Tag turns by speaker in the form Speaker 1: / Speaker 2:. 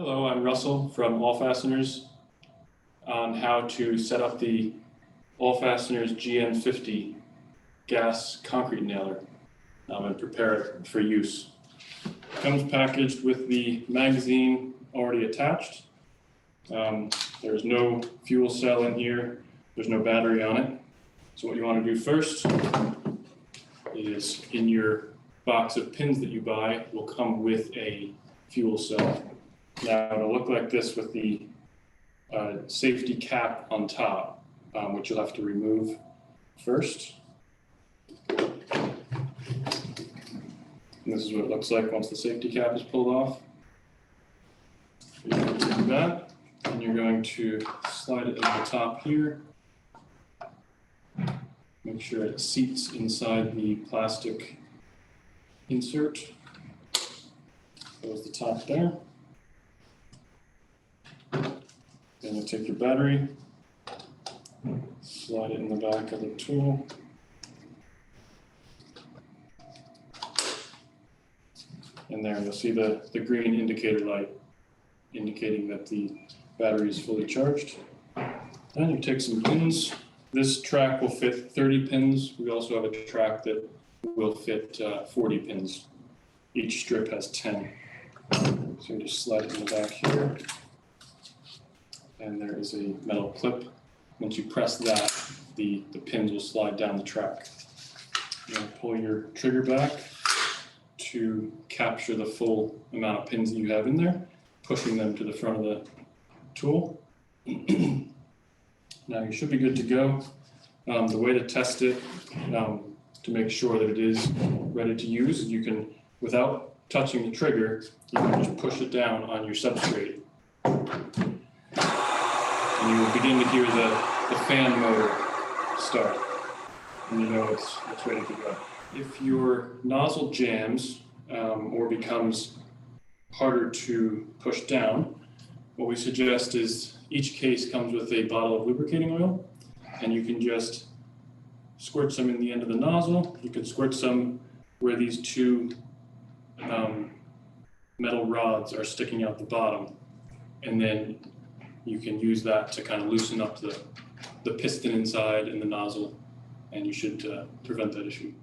Speaker 1: Hello, I'm Russell from Allfasteners on how to set up the Allfasteners GN50 gas concrete nailer and prepare it for use. It comes packaged with the magazine already attached. There's no fuel cell in here. There's no battery on it. So what you want to do first is in your box of pins that you buy will come with a fuel cell. Now it'll look like this with the safety cap on top, which you'll have to remove first. And this is what it looks like once the safety cap is pulled off. You're going to do that, and you're going to slide it in the top here. Make sure it seats inside the plastic insert. Close the top there. Then you'll take your battery, slide it in the back of the tool, and there you'll see the green indicator light indicating that the battery is fully charged. Then you take some pins. This track will fit 30 pins. We also have a track that will fit 40 pins. Each strip has 10. So you just slide it in the back here. And there is a metal clip. Once you press that, the pins will slide down the track. You're going to pull your trigger back to capture the full amount of pins that you have in there, pushing them to the front of the tool. Now you should be good to go. The way to test it, to make sure that it is ready to use, you can, without touching the trigger, you can just push it down on your substrate. And you will begin to hear the fan motor start, and you know it's ready to go. If your nozzle jams or becomes harder to push down, what we suggest is each case comes with a bottle of lubricating oil, and you can just squirt some in the end of the nozzle. You can squirt some where these two metal rods are sticking out the bottom, and then you can use that to kind of loosen up the piston inside and the nozzle, and you should prevent that issue.